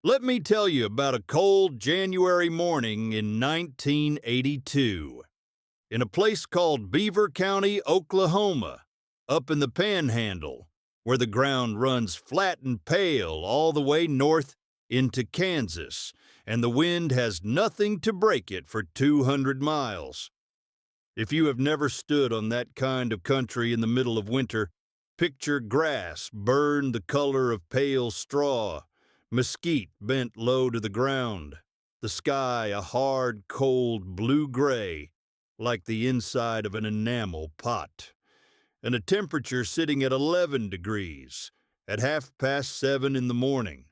Let me tell you about a cold January morning in 1982 in a place called Beaver County, Oklahoma, up in the Panhandle, where the ground runs flat and pale all the way north into Kansas, and the wind has nothing to break it for 200 miles. If you have never stood on that kind of country in the middle of winter, picture grass burned the color of pale straw, mesquite bent low to the ground, the sky a hard, cold blue-gray, like the inside of an enamel pot, and a temperature sitting at 11 degrees at 7:30 in the morning.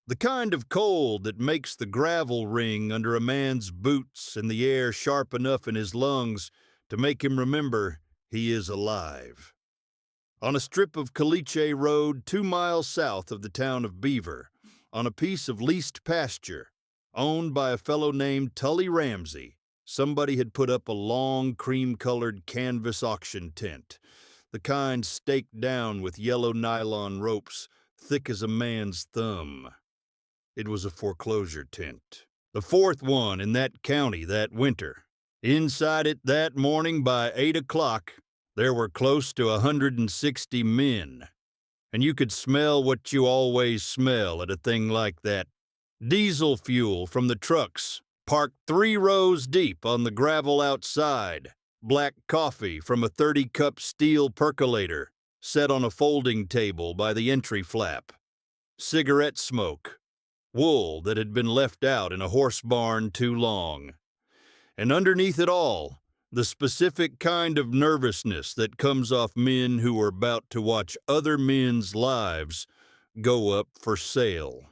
The kind of cold that makes the gravel ring under a man's boots and the air sharp enough in his lungs to make him remember he is alive. On a strip of caliche road 2 miles south of the town of Beaver, on a piece of leased pasture, owned by a fellow named Tully Ramsey, somebody had put up a long cream-colored canvas auction tent, the kind staked down with yellow nylon ropes thick as a man's thumb. It was a foreclosure tent, the fourth one in that county that winter. Inside it that morning by 8 o'clock, there were close to 160 men, and you could smell what you always smell at a thing like that. Diesel fuel from the trucks, parked 3 rows deep on the gravel outside, black coffee from a 30-cup steel percolator set on a folding table by the entry flap, cigarette smoke, wool that had been left out in a horse barn too long. And underneath it all, the specific kind of nervousness that comes off men who are about to watch other men's lives go up for sale.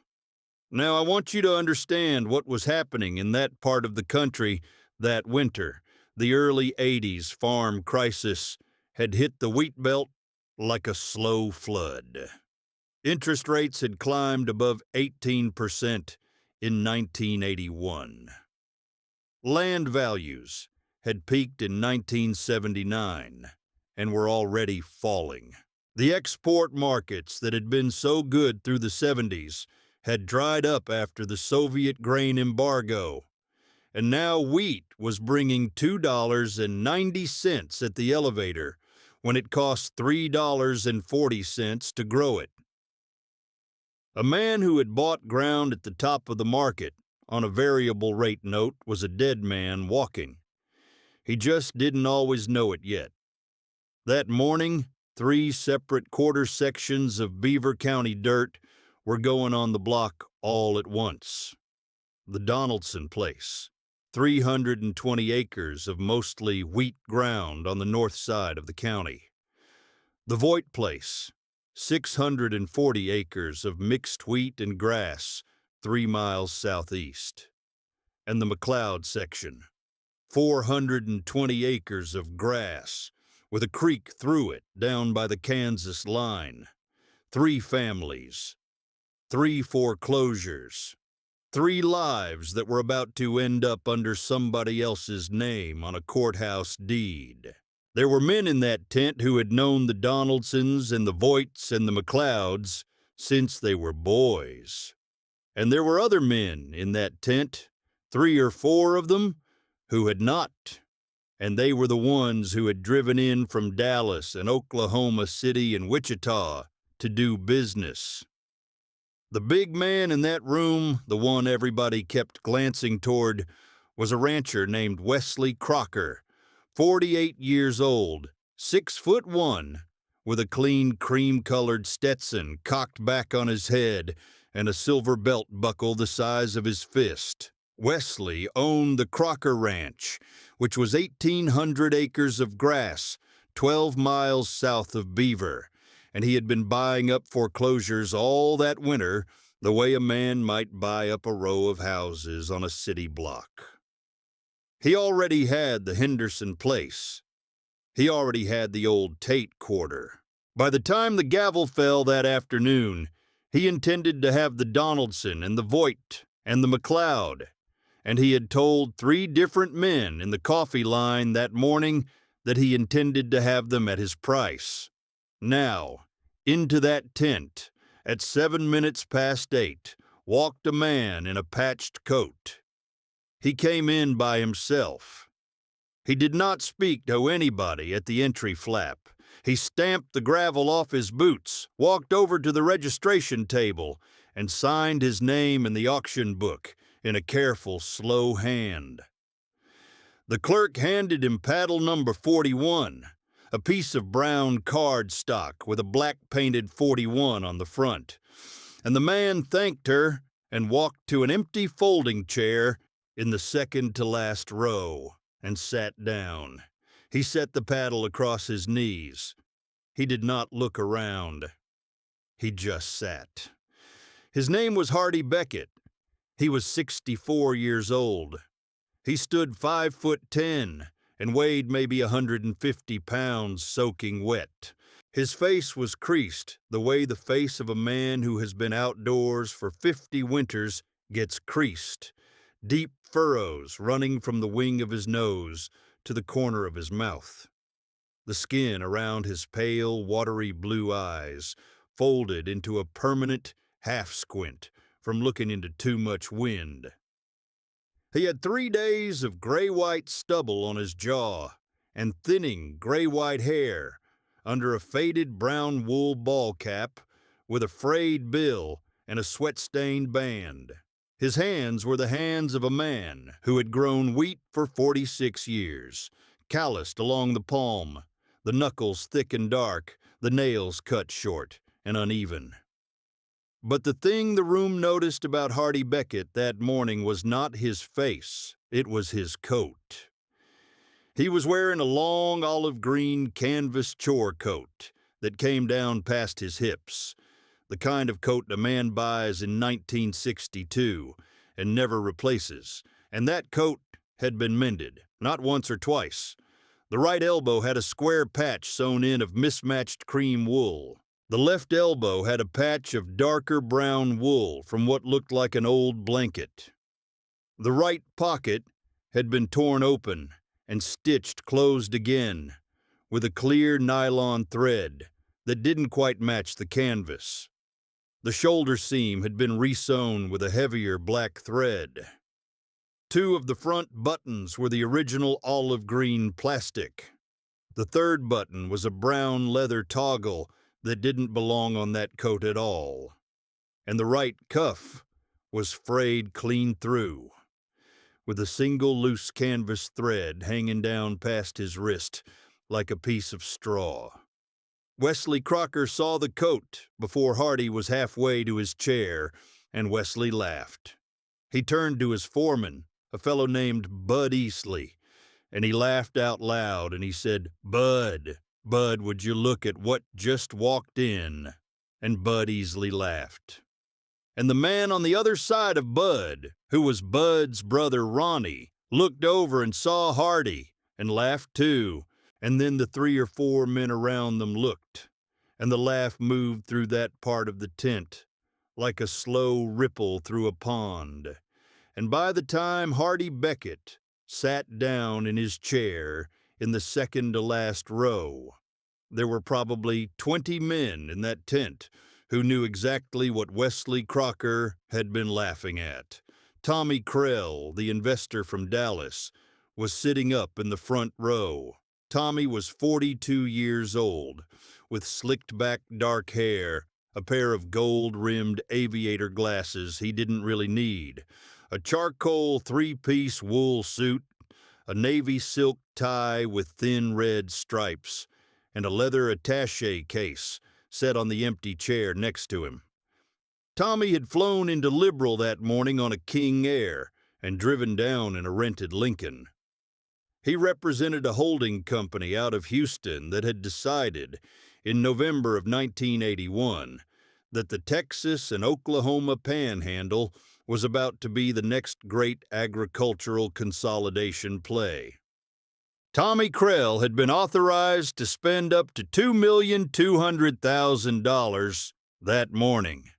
Now, I want you to understand what was happening in that part of the country that winter. The early 80s farm crisis had hit the wheat belt like a slow flood. Interest rates had climbed above 18% in 1981. Land values had peaked in 1979 and were already falling. The export markets that had been so good through the 70s had dried up after the Soviet grain embargo, and now wheat was bringing $2.90 at the elevator when it cost $3.40 to grow it. A man who had bought ground at the top of the market on a variable rate note was a dead man walking. He just didn't always know it yet. That morning, 3 separate quarter sections of Beaver County dirt were going on the block all at once. The Donaldson place, 320 acres of mostly wheat ground on the north side of the county. The Voigt place, 640 acres of mixed wheat and grass, 3 miles southeast. And the McLeod section, 420 acres of grass, with a creek through it down by the Kansas line. 3 families, 3 foreclosures, 3 lives that were about to end up under somebody else's name on a courthouse deed. There were men in that tent who had known the Donaldsons and the Voigts and the McLeods since they were boys. And there were other men in that tent, 3 or 4 of them, who had not. And they were the ones who had driven in from Dallas and Oklahoma City and Wichita to do business. The big man in that room, the one everybody kept glancing toward, was a rancher named Wesley Crocker, 48 years old, 6'1", with a clean cream-colored Stetson cocked back on his head and a silver belt buckle the size of his fist. Wesley owned the Crocker Ranch, which was 1,800 acres of grass, 12 miles south of Beaver, and he had been buying up foreclosures all that winter the way a man might buy up a row of houses on a city block. He already had the Henderson place. He already had the old Tate quarter. By the time the gavel fell that afternoon, he intended to have the Donaldson and the Voigt and the McLeod, and he had told 3 different men in the coffee line that morning that he intended to have them at his price. Now, into that tent, at 7 minutes past 8, walked a man in a patched coat. He came in by himself. He did not speak to anybody at the entry flap. He stamped the gravel off his boots, walked over to the registration table, and signed his name in the auction book in a careful, slow hand. The clerk handed him paddle number 41, a piece of brown cardstock with a black painted 41 on the front, and the man thanked her and walked to an empty folding chair in the second to last row and sat down. He set the paddle across his knees. He did not look around. He just sat. His name was Hardy Beckett. He was 64 years old. He stood 5'10" and weighed maybe 150 pounds soaking wet. His face was creased the way the face of a man who has been outdoors for 50 winters gets creased. Deep furrows running from the wing of his nose to the corner of his mouth. The skin around his pale, watery blue eyes folded into a permanent half-squint from looking into too much wind. He had 3 days of gray-white stubble on his jaw and thinning gray-white hair under a faded brown wool ball cap with a frayed bill and a sweat-stained band. His hands were the hands of a man who had grown wheat for 46 years, calloused along the palm, the knuckles thick and dark, the nails cut short and uneven. But the thing the room noticed about Hardy Beckett that morning was not his face, it was his coat. He was wearing a long olive green canvas chore coat that came down past his hips, the kind of coat a man buys in 1962 and never replaces, and that coat had been mended, not once or twice. The right elbow had a square patch sewn in of mismatched cream wool. The left elbow had a patch of darker brown wool from what looked like an old blanket. The right pocket had been torn open and stitched closed again with a clear nylon thread that didn't quite match the canvas. The shoulder seam had been resewn with a heavier black thread. 2 of the front buttons were the original olive green plastic. The third button was a brown leather toggle that didn't belong on that coat at all. And the right cuff was frayed clean through, with a single loose canvas thread hanging down past his wrist like a piece of straw. Wesley Crocker saw the coat before Hardy was halfway to his chair, and Wesley laughed. He turned to his foreman, a fellow named Bud Easley, and he laughed out loud, and he said, "Bud, would you look at what just walked in?" And Bud Easley laughed. And the man on the other side of Bud, who was Bud's brother Ronnie, looked over and saw Hardy and laughed too. And then the 3 or 4 men around them looked, and the laugh moved through that part of the tent like a slow ripple through a pond. And by the time Hardy Beckett sat down in his chair in the second to last row, there were probably 20 men in that tent who knew exactly what Wesley Crocker had been laughing at. Tommy Krell, the investor from Dallas, was sitting up in the front row. Tommy was 42 years old, with slicked-back dark hair, a pair of gold-rimmed aviator glasses he didn't really need, a charcoal 3-piece wool suit, a navy silk tie with thin red stripes, and a leather attaché case set on the empty chair next to him. Tommy had flown into Liberal that morning on a King Air and driven down in a rented Lincoln. He represented a holding company out of Houston that had decided, in November of 1981, that the Texas and Oklahoma Panhandle was about to be the next great agricultural consolidation play. Tommy Krell had been authorized to spend up to $2,200,000 that morning.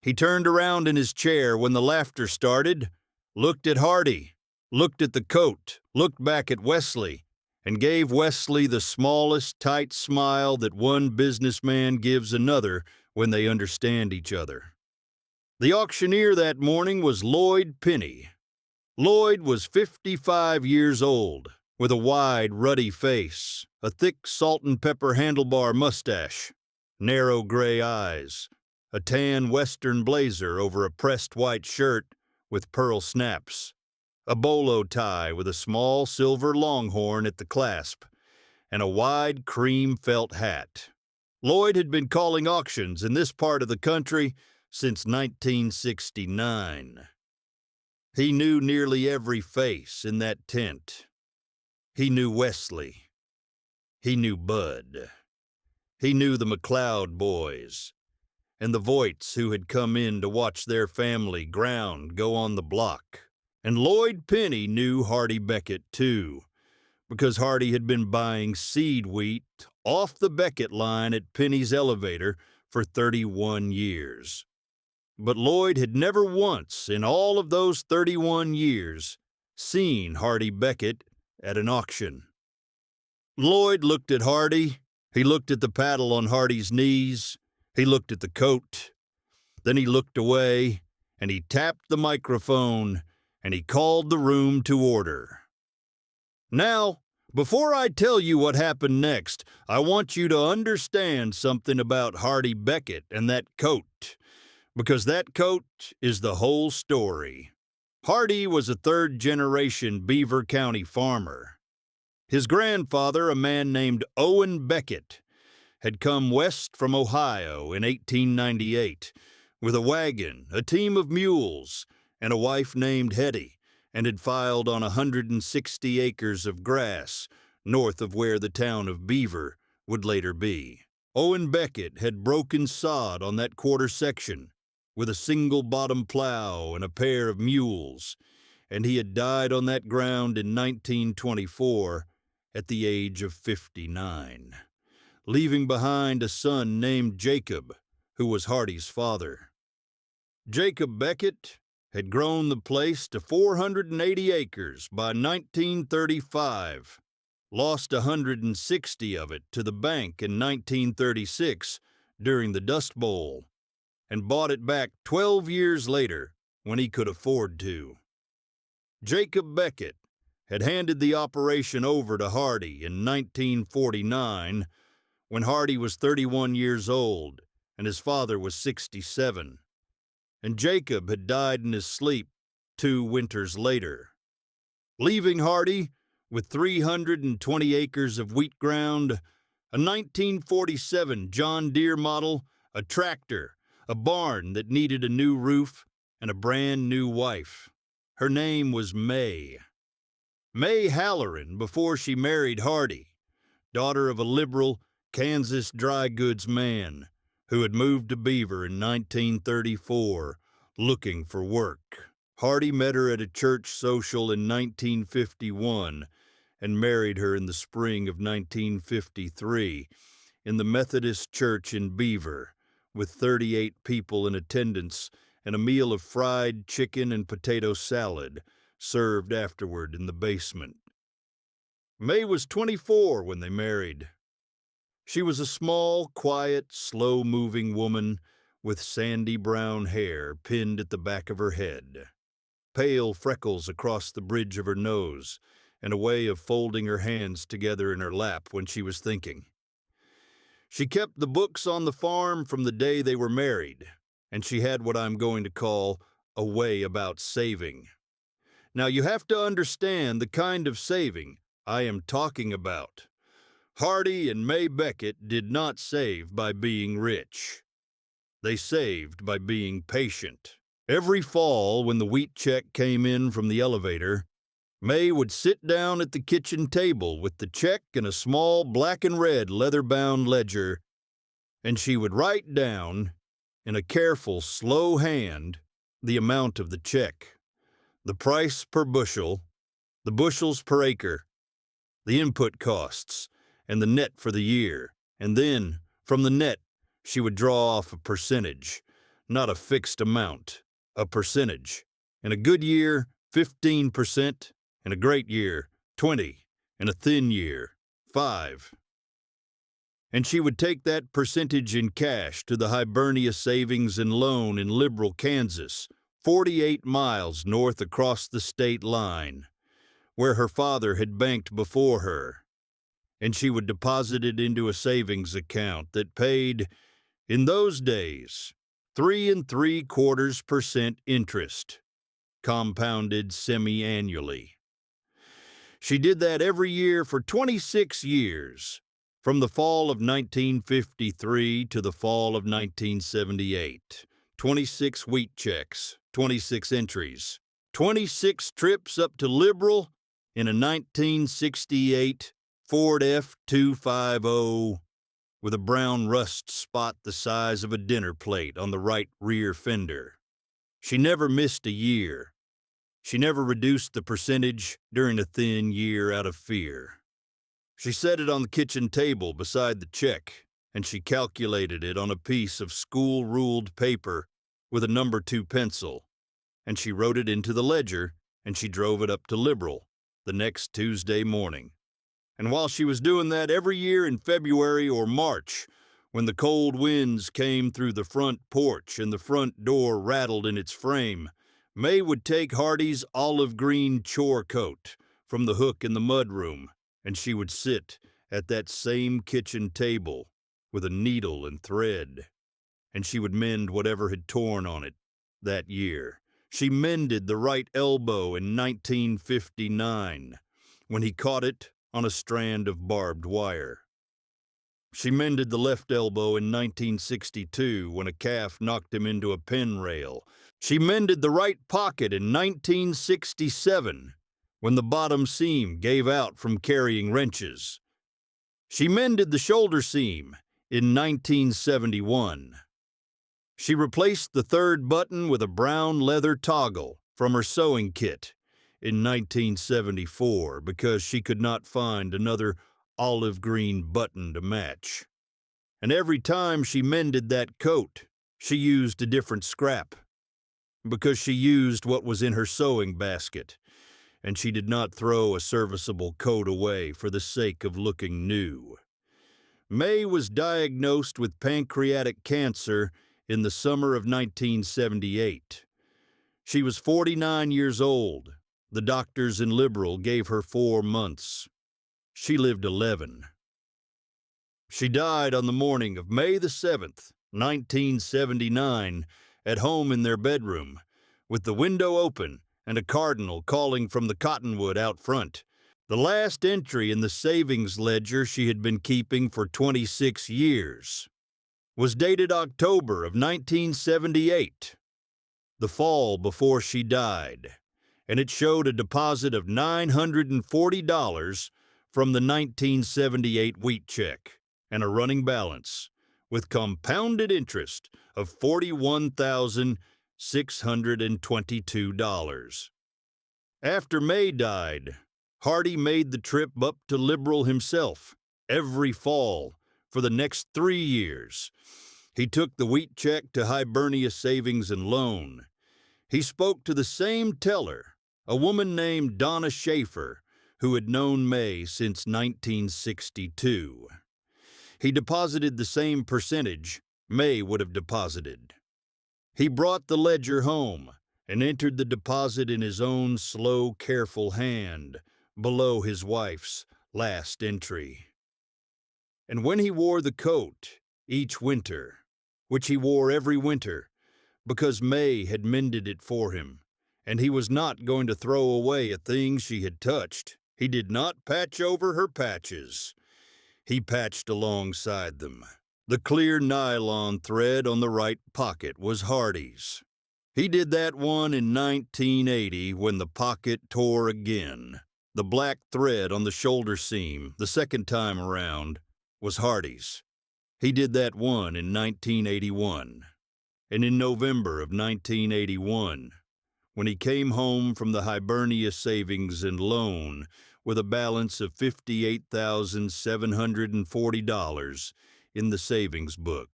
He turned around in his chair when the laughter started, looked at Hardy, looked at the coat, looked back at Wesley, and gave Wesley the smallest, tight smile that one businessman gives another when they understand each other. The auctioneer that morning was Lloyd Penny. Lloyd was 55 years old, with a wide, ruddy face, a thick salt and pepper handlebar mustache, narrow gray eyes, a tan western blazer over a pressed white shirt with pearl snaps, a bolo tie with a small silver longhorn at the clasp, and a wide cream felt hat. Lloyd had been calling auctions in this part of the country since 1969. He knew nearly every face in that tent. He knew Wesley. He knew Bud. He knew the McLeod boys and the Voights who had come in to watch their family ground go on the block. And Lloyd Penny knew Hardy Beckett, too, because Hardy had been buying seed wheat off the Beckett line at Penny's elevator for 31 years. But Lloyd had never once in all of those 31 years seen Hardy Beckett at an auction. Lloyd looked at Hardy. He looked at the paddle on Hardy's knees. He looked at the coat. Then he looked away, and he tapped the microphone, and he called the room to order. Now, before I tell you what happened next, I want you to understand something about Hardy Beckett and that coat, because that coat is the whole story. Hardy was a third-generation Beaver County farmer. His grandfather, a man named Owen Beckett, had come west from Ohio in 1898 with a wagon, a team of mules, and a wife named Hetty, and had filed on 160 acres of grass north of where the town of Beaver would later be. Owen Beckett had broken sod on that quarter section with a single bottom plow and a pair of mules, and he had died on that ground in 1924 at the age of 59, leaving behind a son named Jacob, who was Hardy's father. Jacob Beckett had grown the place to 480 acres by 1935, lost 160 of it to the bank in 1936 during the Dust Bowl, and bought it back 12 years later when he could afford to. Jacob Beckett had handed the operation over to Hardy in 1949 when Hardy was 31 years old and his father was 67. And Jacob had died in his sleep 2 winters later, leaving Hardy with 320 acres of wheat ground, a 1947 John Deere model, a tractor, a barn that needed a new roof, and a brand new wife. Her name was May Halloran before she married Hardy, daughter of a liberal Kansas dry goods man who had moved to Beaver in 1934 looking for work. Hardy met her at a church social in 1951 and married her in the spring of 1953 in the Methodist Church in Beaver, with 38 people in attendance and a meal of fried chicken and potato salad served afterward in the basement. May was 24 when they married. She was a small, quiet, slow-moving woman with sandy brown hair pinned at the back of her head, pale freckles across the bridge of her nose, and a way of folding her hands together in her lap when she was thinking. She kept the books on the farm from the day they were married, and she had what I'm going to call a way about saving. Now, you have to understand the kind of saving I am talking about. Hardy and May Beckett did not save by being rich. They saved by being patient. Every fall, when the wheat check came in from the elevator, May would sit down at the kitchen table with the check in a small black and red leather-bound ledger, and she would write down, in a careful, slow hand, the amount of the check, the price per bushel, the bushels per acre, the input costs, and the net for the year. And then, from the net, she would draw off a percentage, not a fixed amount, a percentage. In a good year, 15%, in a great year, 20%, in a thin year, 5%. and she would take that percentage in cash to the Hibernia Savings and Loan in Liberal, Kansas, 48 miles north across the state line, where her father had banked before her, and she would deposit it into a savings account that paid, in those days, 3.75% interest, compounded semi-annually. She did that every year for 26 years, from the fall of 1953 to the fall of 1978. 26 wheat checks, 26 entries, 26 trips up to Liberal in a 1968 Ford F-250 with a brown rust spot the size of a dinner plate on the right rear fender. She never missed a year. She never reduced the percentage during a thin year out of fear. She set it on the kitchen table beside the check, and she calculated it on a piece of school-ruled paper with a number 2 pencil, and she wrote it into the ledger, and she drove it up to Liberal the next Tuesday morning. And while she was doing that every year in February or March, when the cold winds came through the front porch and the front door rattled in its frame, May would take Hardy's olive green chore coat from the hook in the mudroom, and she would sit at that same kitchen table with a needle and thread, and she would mend whatever had torn on it that year. She mended the right elbow in 1959 when he caught it on a strand of barbed wire. She mended the left elbow in 1962 when a calf knocked him into a pen rail. She mended the right pocket in 1967 when the bottom seam gave out from carrying wrenches. She mended the shoulder seam in 1971. She replaced the third button with a brown leather toggle from her sewing kit in 1974 because she could not find another olive green button to match. And every time she mended that coat, she used a different scrap because she used what was in her sewing basket, and she did not throw a serviceable coat away for the sake of looking new. May was diagnosed with pancreatic cancer in the summer of 1978. She was 49 years old. The doctors in Liberal gave her 4 months. She lived 11. She died on the morning of May the 7th, 1979, at home in their bedroom, with the window open and a cardinal calling from the cottonwood out front. The last entry in the savings ledger she had been keeping for 26 years was dated October of 1978, the fall before she died, and it showed a deposit of $940 from the 1978 wheat check and a running balance with compounded interest of $41,622. After May died, Hardy made the trip up to Liberal himself every fall for the next 3 years. He took the wheat check to Hibernia Savings and Loan. He spoke to the same teller, a woman named Donna Schaefer, who had known May since 1962. He deposited the same percentage May would have deposited. He brought the ledger home and entered the deposit in his own slow, careful hand below his wife's last entry. And when he wore the coat each winter, which he wore every winter, because May had mended it for him, and he was not going to throw away a thing she had touched, he did not patch over her patches. He patched alongside them. The clear nylon thread on the right pocket was Hardy's. He did that one in 1980 when the pocket tore again. The black thread on the shoulder seam, the second time around, was Hardy's. He did that one in 1981. And in November of 1981, when he came home from the Hibernia Savings and Loan with a balance of $58,740 in the savings book,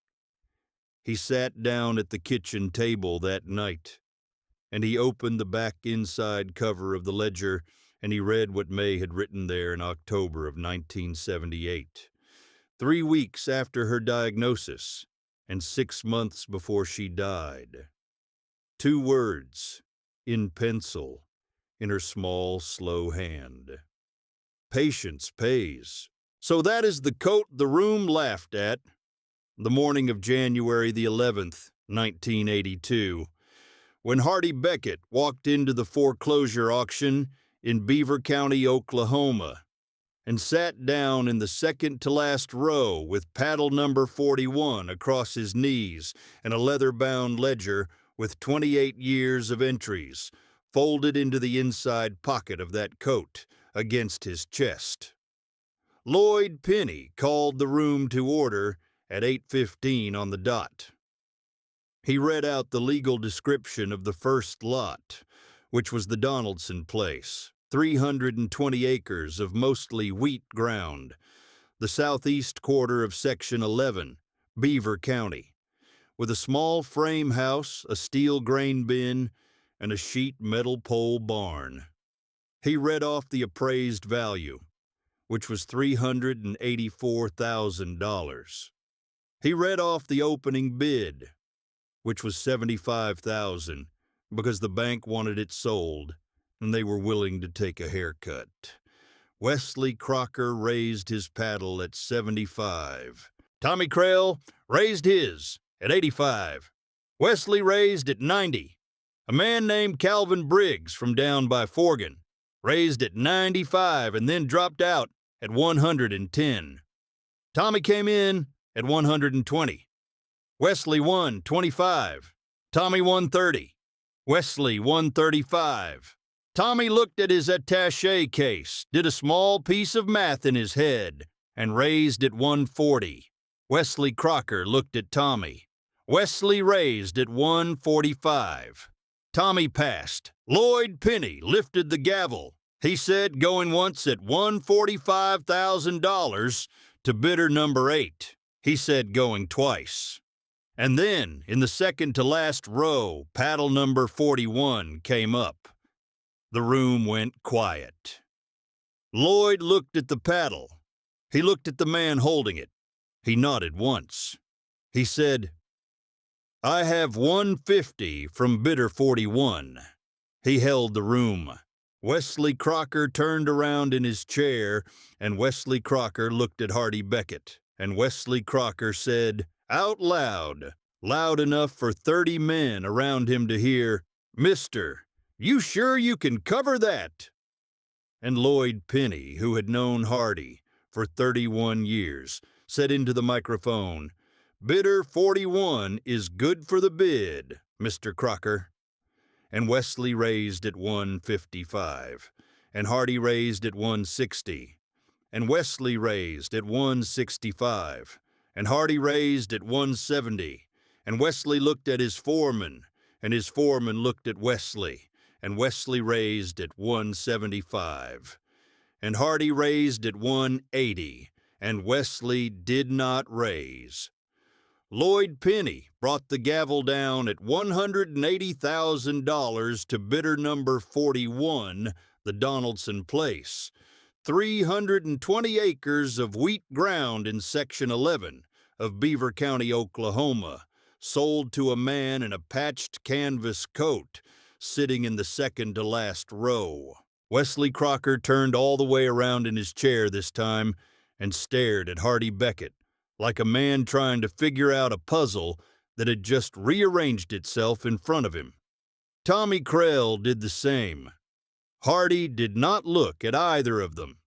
he sat down at the kitchen table that night, and he opened the back inside cover of the ledger, and he read what May had written there in October of 1978. 3 weeks after her diagnosis, and 6 months before she died. 2 words, in pencil, in her small, slow hand. Patience pays. So that is the coat the room laughed at. The morning of January the 11th, 1982, when Hardy Beckett walked into the foreclosure auction in Beaver County, Oklahoma, and sat down in the second-to-last row with paddle number 41 across his knees and a leather-bound ledger with 28 years of entries folded into the inside pocket of that coat against his chest. Lloyd Penny called the room to order at 8:15 on the dot. He read out the legal description of the first lot, which was the Donaldson place, 320 acres of mostly wheat ground, the southeast quarter of Section 11, Beaver County, with a small frame house, a steel grain bin, and a sheet metal pole barn. He read off the appraised value, which was $384,000. He read off the opening bid, which was $75,000, because the bank wanted it sold, and they were willing to take a haircut. Wesley Crocker raised his paddle at 75. Tommy Krell raised his at 85. Wesley raised at 90. A man named Calvin Briggs from down by Forgan raised at 95 and then dropped out at 110. Tommy came in at 120. Wesley won 25. Tommy won 30. Wesley won 35. Tommy looked at his attaché case, did a small piece of math in his head, and raised at 140. Wesley Crocker looked at Tommy. Wesley raised at 145. Tommy passed. Lloyd Penny lifted the gavel. He said, going once at $145,000 to bidder number 8. He said going twice. And then, in the second-to-last row, paddle number 41 came up. The room went quiet. Lloyd looked at the paddle. He looked at the man holding it. He nodded once. He said, "I have 150 from bidder 41. He held the room. Wesley Crocker turned around in his chair, and Wesley Crocker looked at Hardy Beckett. And Wesley Crocker said, out loud, loud enough for 30 men around him to hear, "Mister, you sure you can cover that?" And Lloyd Penny, who had known Hardy for 31 years, said into the microphone, "Bidder 41 is good for the bid, Mr. Crocker." And Wesley raised at 155, and Hardy raised at 160, and Wesley raised at 165, and Hardy raised at 170, and Wesley looked at his foreman, and his foreman looked at Wesley, and Wesley raised at 175, and Hardy raised at 180, and Wesley did not raise. Lloyd Penny brought the gavel down at $180,000 to bidder number 41, the Donaldson place. 320 acres of wheat ground in Section 11 of Beaver County, Oklahoma, sold to a man in a patched canvas coat, sitting in the second-to-last row. Wesley Crocker turned all the way around in his chair this time and stared at Hardy Beckett, like a man trying to figure out a puzzle that had just rearranged itself in front of him. Tommy Krell did the same. Hardy did not look at either of them.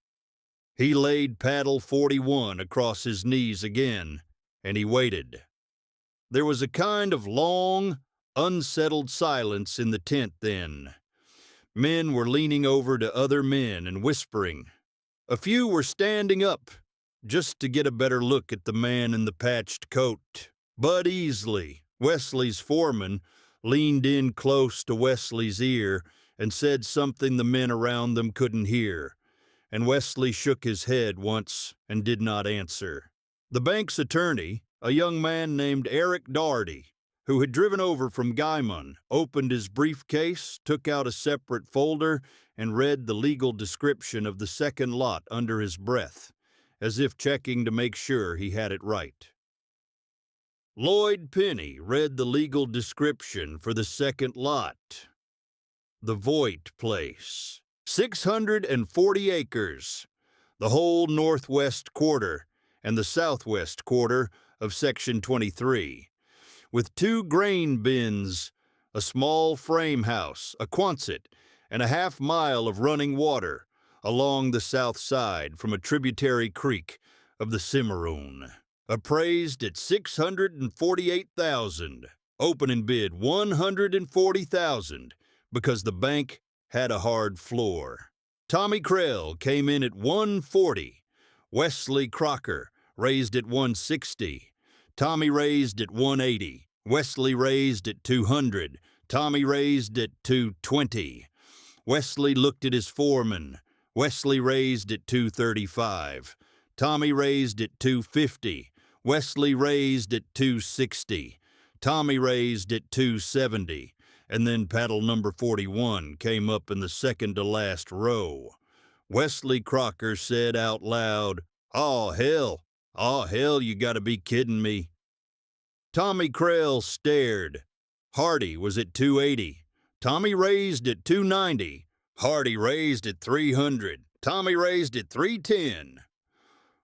He laid paddle 41 across his knees again, and he waited. There was a kind of long, unsettled silence in the tent then. Men were leaning over to other men and whispering. A few were standing up, just to get a better look at the man in the patched coat. Bud Easley, Wesley's foreman, leaned in close to Wesley's ear and said something the men around them couldn't hear, and Wesley shook his head once and did not answer. The bank's attorney, a young man named Eric Doherty, who had driven over from Guymon, opened his briefcase, took out a separate folder, and read the legal description of the second lot under his breath, as if checking to make sure he had it right. Lloyd Penny read the legal description for the second lot. The Voigt Place, 640 acres, the whole northwest quarter and the southwest quarter of Section 23, with 2 grain bins, a small frame house, a Quonset, and a half-mile of running water along the south side from a tributary creek of the Cimarron. Appraised at $648,000, opening bid $140,000 because the bank had a hard floor. Tommy Krell came in at $140. Wesley Crocker raised at $160. Tommy raised at $180. Wesley raised at $200. Tommy raised at $220. Wesley looked at his foreman. Wesley raised at $235. Tommy raised at $250. Wesley raised at $260. Tommy raised at $270. And then paddle number 41 came up in the second-to-last row. Wesley Crocker said out loud, "Oh, hell, you gotta be kidding me." Tommy Krell stared. Hardy was at $280. Tommy raised at $290. Hardy raised at $300. Tommy raised at $310.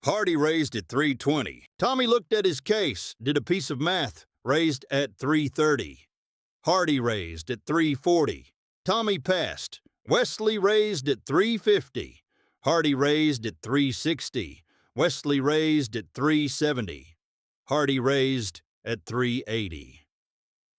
Hardy raised at $320. Tommy looked at his case, did a piece of math, raised at $330. Hardy raised at $340. Tommy passed. Wesley raised at $350. Hardy raised at $360. Wesley raised at $370. Hardy raised at $380.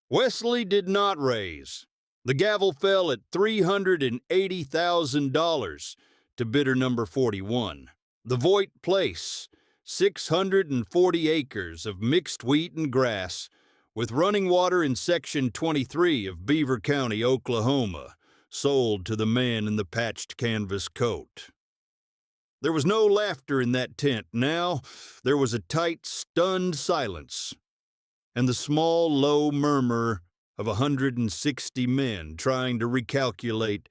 Wesley did not raise. The gavel fell at $380,000 to bidder number 41. The Voigt Place, 640 acres of mixed wheat and grass, with running water in Section 23 of Beaver County, Oklahoma, sold to the man in the patched canvas coat. There was no laughter in that tent now. There was a tight, stunned silence, and the small, low murmur of 160 men trying to recalculate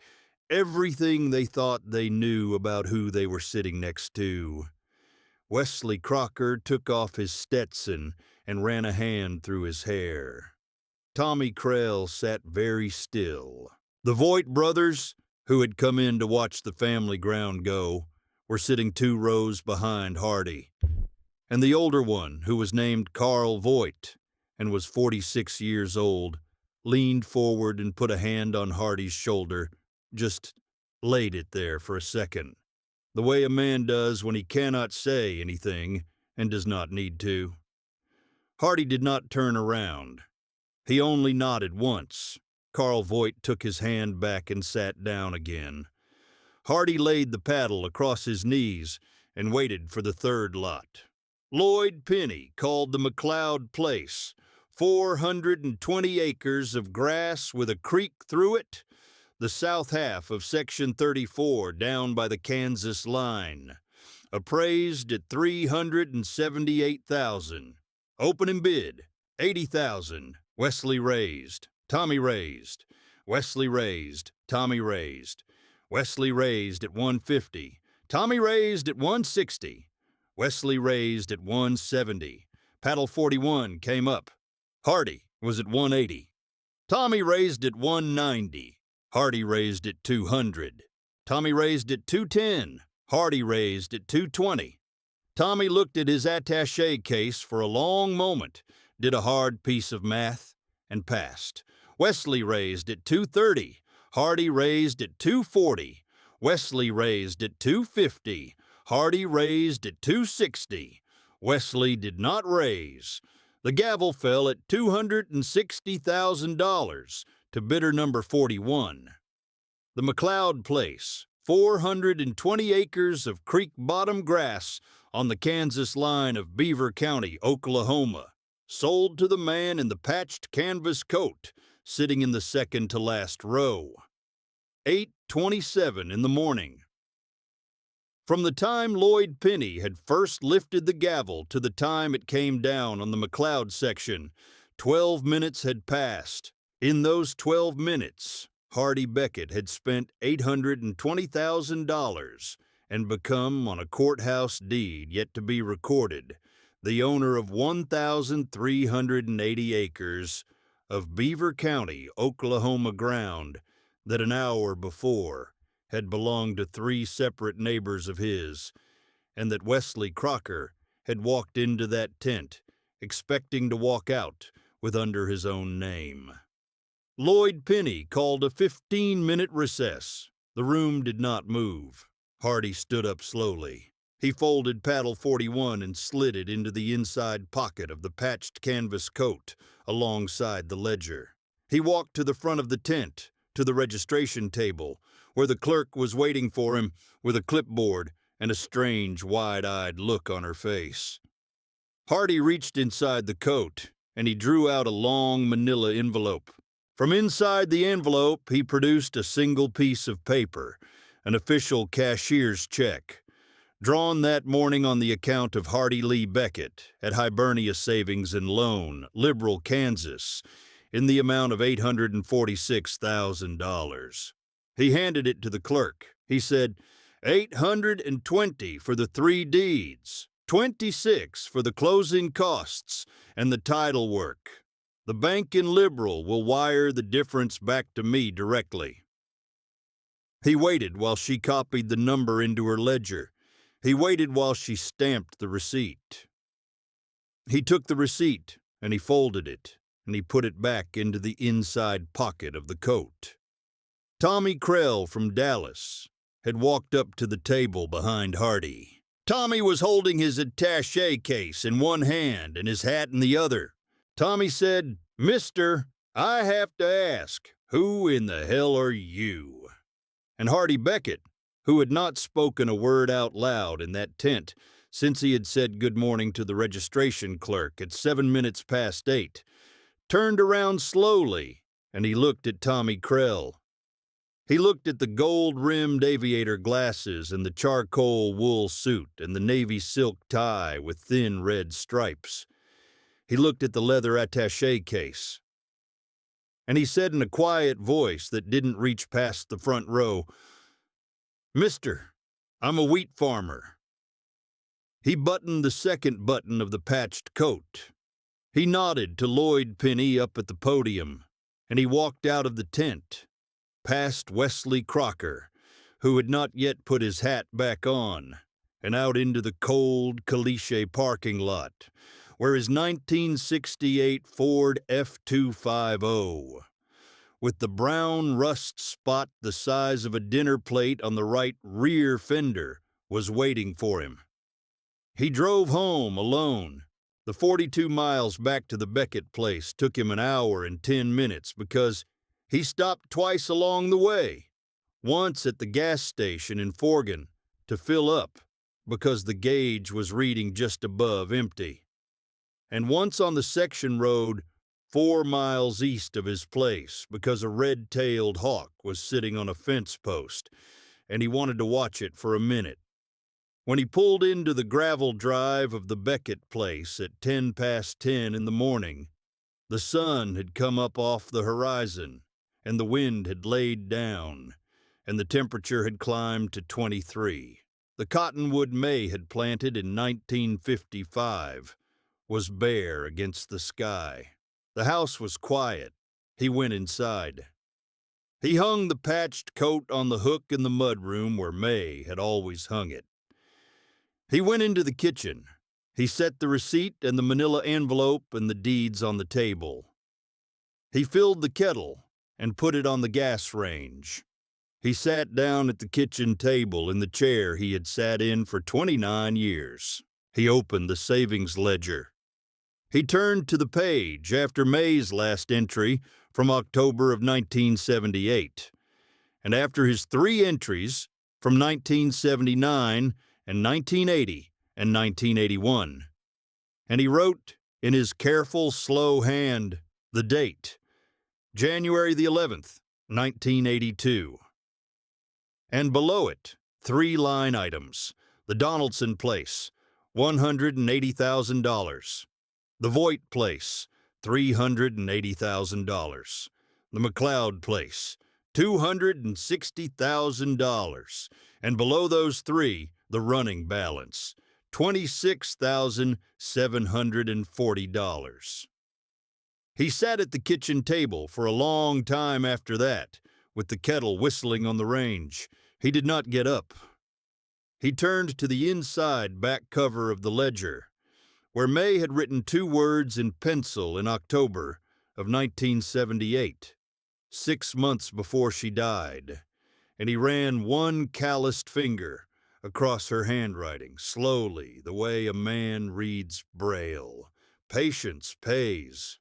everything they thought they knew about who they were sitting next to. Wesley Crocker took off his Stetson and ran a hand through his hair. Tommy Krell sat very still. The Voigt brothers, who had come in to watch the family ground go, were sitting 2 rows behind Hardy. And the older one, who was named Carl Voigt and was 46 years old, leaned forward and put a hand on Hardy's shoulder, just laid it there for a second, the way a man does when he cannot say anything and does not need to. Hardy did not turn around. He only nodded once. Carl Voigt took his hand back and sat down again. Hardy laid the paddle across his knees and waited for the third lot. Lloyd Penny called the McLeod Place, 420 acres of grass with a creek through it, the south half of Section 34 down by the Kansas line, appraised at $378,000. Opening bid, $80,000. Wesley raised. Tommy raised. Wesley raised. Tommy raised. Wesley raised at $150. Tommy raised at $160. Wesley raised at $170. Paddle 41 came up. Hardy was at $180. Tommy raised at $190. Hardy raised at $200. Tommy raised at $210. Hardy raised at $220. Tommy looked at his attaché case for a long moment, did a hard piece of math, and passed. Wesley raised at $230. Hardy raised at $240. Wesley raised at $250. Hardy raised at $260. Wesley did not raise. The gavel fell at $260,000 to bidder number 41. The McLeod Place, 420 acres of creek bottom grass on the Kansas line of Beaver County, Oklahoma, sold to the man in the patched canvas coat, sitting in the second-to-last row. 8:27 in the morning. From the time Lloyd Penny had first lifted the gavel to the time it came down on the McLeod section, 12 minutes had passed. In those 12 minutes, Hardy Beckett had spent $820,000 and become, on a courthouse deed yet to be recorded, the owner of 1,380 acres of Beaver County, Oklahoma ground that an hour before had belonged to three separate neighbors of his, and that Wesley Crocker had walked into that tent, expecting to walk out with under his own name. Lloyd Penny called a 15-minute recess. The room did not move. Hardy stood up slowly. He folded paddle 41 and slid it into the inside pocket of the patched canvas coat alongside the ledger. He walked to the front of the tent, to the registration table, where the clerk was waiting for him with a clipboard and a strange, wide-eyed look on her face. Hardy reached inside the coat, and he drew out a long manila envelope. From inside the envelope, he produced a single piece of paper, an official cashier's check, drawn that morning on the account of Hardy Lee Beckett at Hibernia Savings and Loan, Liberal, Kansas, in the amount of $846,000. He handed it to the clerk. He said, $820 for the 3 deeds, $26 for the closing costs and the title work. The bank in Liberal will wire the difference back to me directly. He waited while she copied the number into her ledger. He waited while she stamped the receipt. He took the receipt, and he folded it, and he put it back into the inside pocket of the coat. Tommy Krell from Dallas had walked up to the table behind Hardy. Tommy was holding his attaché case in one hand and his hat in the other. Tommy said, "Mister, I have to ask, who in the hell are you?" And Hardy Beckett, who had not spoken a word out loud in that tent since he had said good morning to the registration clerk at 7 minutes past 8, turned around slowly, and he looked at Tommy Krell. He looked at the gold-rimmed aviator glasses and the charcoal wool suit and the navy silk tie with thin red stripes. He looked at the leather attaché case. And he said in a quiet voice that didn't reach past the front row, "Mister, I'm a wheat farmer." He buttoned the second button of the patched coat. He nodded to Lloyd Penny up at the podium, and he walked out of the tent, past Wesley Crocker, who had not yet put his hat back on, and out into the cold caliche parking lot, where his 1968 Ford F250, with the brown rust spot the size of a dinner plate on the right rear fender, was waiting for him. He drove home alone. The 42 miles back to the Beckett place took him an hour and 10 minutes because he stopped twice along the way, once at the gas station in Forgan to fill up because the gauge was reading just above empty, and once on the section road 4 miles east of his place because a red-tailed hawk was sitting on a fence post, and he wanted to watch it for a minute. When he pulled into the gravel drive of the Beckett place at 10 past 10 in the morning, the sun had come up off the horizon, and the wind had laid down, and the temperature had climbed to 23. The cottonwood May had planted in 1955 was bare against the sky. The house was quiet. He went inside. He hung the patched coat on the hook in the mudroom where May had always hung it. He went into the kitchen. He set the receipt and the manila envelope and the deeds on the table. He filled the kettle and put it on the gas range. He sat down at the kitchen table in the chair he had sat in for 29 years. He opened the savings ledger. He turned to the page after May's last entry from October of 1978, and after his 3 entries from 1979 and 1980 and 1981. And he wrote in his careful, slow hand the date, January the 11th, 1982. And below it, 3 line items: the Donaldson place, $180,000. The Voigt place, $380,000. The McLeod place, $260,000. And below those three, the running balance, $26,740. He sat at the kitchen table for a long time after that, with the kettle whistling on the range. He did not get up. He turned to the inside back cover of the ledger, where May had written 2 words in pencil in October of 1978, 6 months before she died, and he ran one calloused finger across her handwriting, slowly, the way a man reads Braille. Patience pays.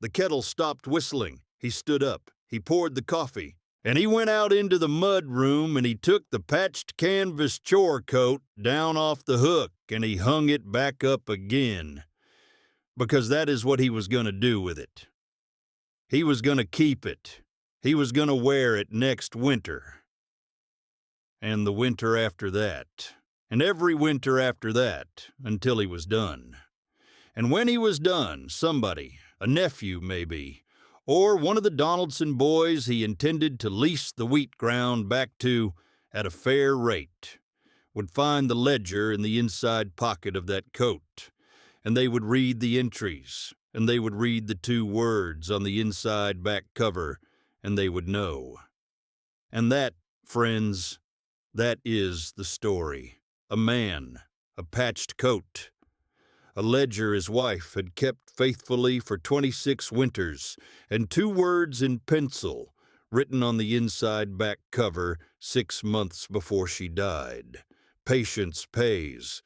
The kettle stopped whistling. He stood up. He poured the coffee. And he went out into the mud room and he took the patched canvas chore coat down off the hook and he hung it back up again. Because that is what he was going to do with it. He was going to keep it. He was going to wear it next winter. And the winter after that. And every winter after that until he was done. And when he was done, somebody, a nephew maybe, or one of the Donaldson boys he intended to lease the wheat ground back to at a fair rate, would find the ledger in the inside pocket of that coat, and they would read the entries, and they would read the 2 words on the inside back cover, and they would know. And that, friends, that is the story. A man, a patched coat, a ledger his wife had kept faithfully for 26 winters, and 2 words in pencil written on the inside back cover 6 months before she died. Patience pays.